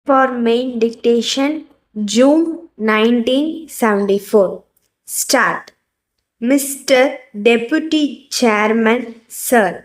For main dictation, June 1974. Start. Mr. Deputy Chairman, Sir,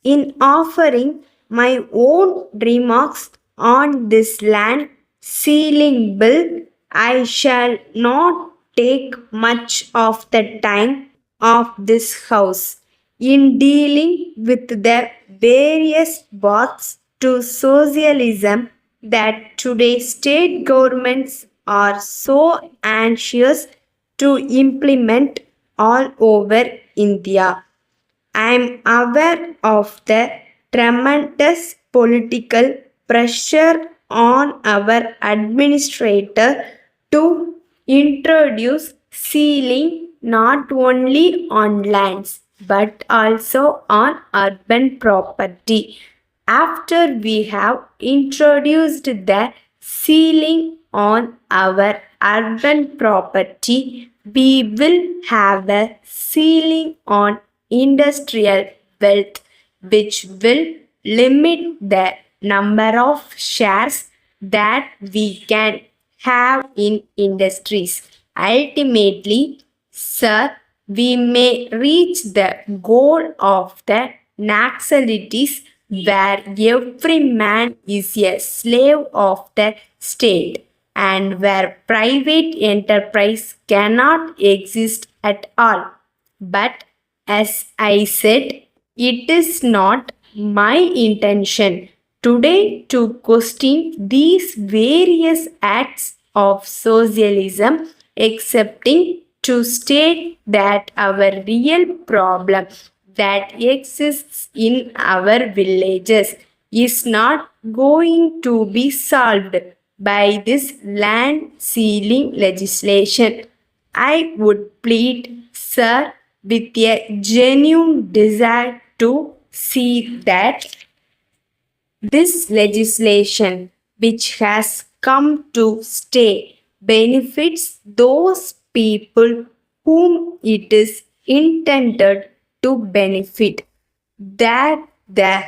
in offering my own remarks on this land ceiling bill, I shall not take much of the time of this House in dealing with the various paths to socialism that today state governments are so anxious to implement all over India. I am aware of the tremendous political pressure on our administrator to introduce ceiling not only on lands but also on urban property. After we have introduced the ceiling on our urban property, we will have a ceiling on industrial wealth, which will limit the number of shares that we can have in industries. Ultimately, sir, we may reach the goal of the nationalities where every man is a slave of the state and where private enterprise cannot exist at all. But as I said, it is not my intention today to question these various acts of socialism, excepting to state that our real problem that exists in our villages is not going to be solved by this land ceiling legislation. I would plead, sir, with a genuine desire to see that this legislation, which has come to stay, benefits those people whom it is intended to benefit. That the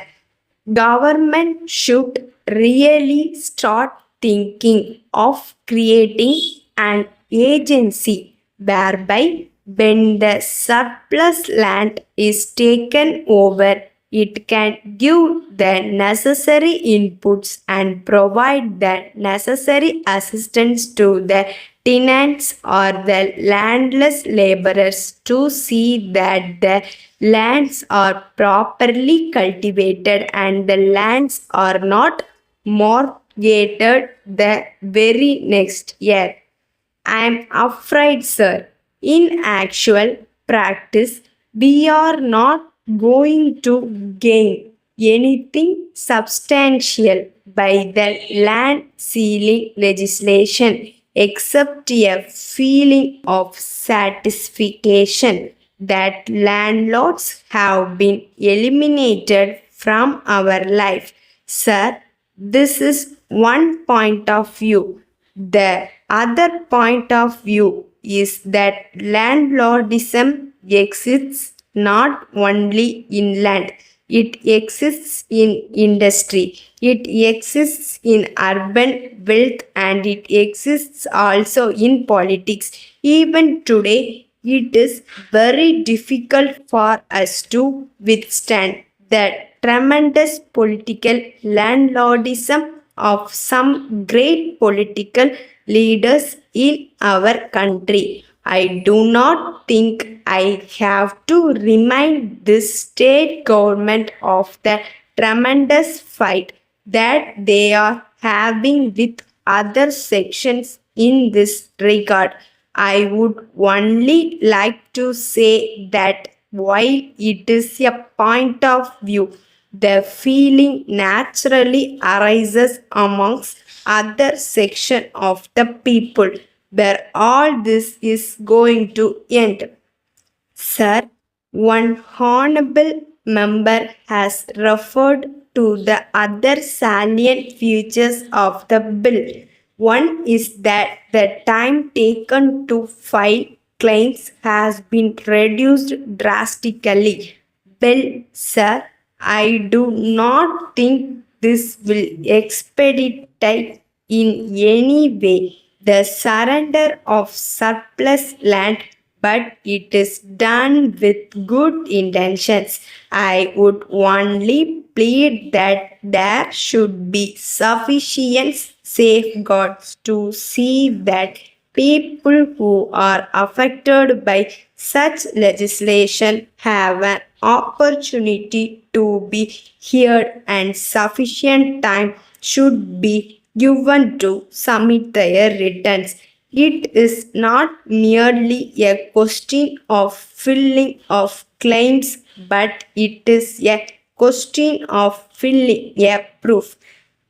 government should really start thinking of creating an agency whereby when the surplus land is taken over, it can give the necessary inputs and provide the necessary assistance to the tenants or the landless laborers to see that the lands are properly cultivated and the lands are not mortgaged the very next year. I am afraid, sir, in actual practice, we are not going to gain anything substantial by the land ceiling legislation except a feeling of satisfaction that landlords have been eliminated from our life. Sir, this is one point of view. The other point of view is that landlordism exists not only in land, it exists in industry, it exists in urban wealth, and it exists also in politics. Even today, it is very difficult for us to withstand the tremendous political landlordism of some great political leaders in our country. I do not think I have to remind this state government of the tremendous fight that they are having with other sections in this regard. I would only like to say that while it is a point of view, the feeling naturally arises amongst other section of the people where all this is going to end. Sir, one honorable member has referred to the other salient features of the bill. One is that the time taken to file claims has been reduced drastically. Well, sir, I do not think this will expedite in any way the surrender of surplus land, but it is done with good intentions. I would only plead that there should be sufficient safeguards to see that people who are affected by such legislation have an opportunity to be heard and sufficient time should be given to submit their returns. It is not merely a question of filling of claims, but it is a question of filling a proof.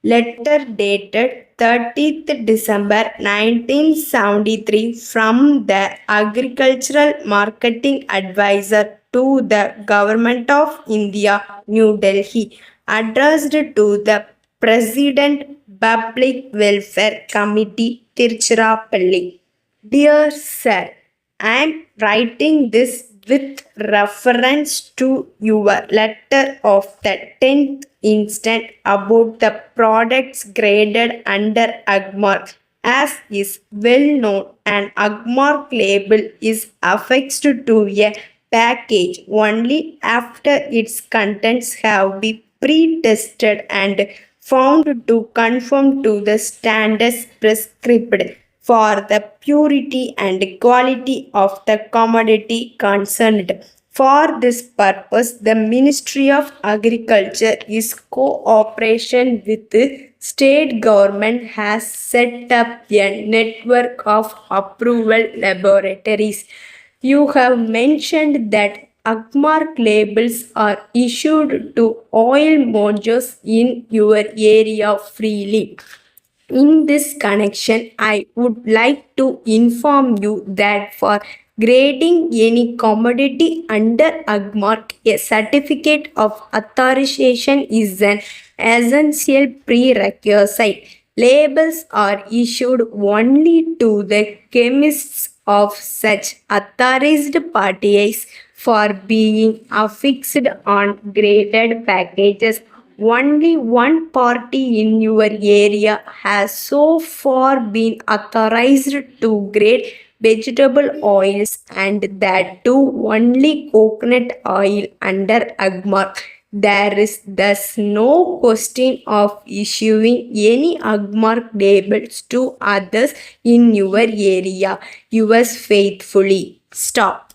Letter dated 30th December 1973 from the Agricultural Marketing Advisor to the Government of India, New Delhi, addressed to the President Public Welfare Committee, Tiruchirappalli. Dear Sir, I am writing this with reference to your letter of the 10th instant about the products graded under AGMARK. As is well known, an AGMARK label is affixed to a package only after its contents have been pre-tested and found to conform to the standards prescribed for the purity and quality of the commodity concerned. For this purpose, the Ministry of Agriculture is cooperation with the state government has set up a network of approval laboratories. You have mentioned that AGMARK labels are issued to oil mergers in your area freely. In this connection, I would like to inform you that for grading any commodity under AGMARK, a certificate of authorization is an essential prerequisite. Labels are issued only to the chemists of such authorized parties for being affixed on graded packages. Only one party in your area has so far been authorized to grade vegetable oils, and that too only coconut oil under AGMARK. There is thus no question of issuing any AGMARK labels to others in your area. Yours faithfully. Stop.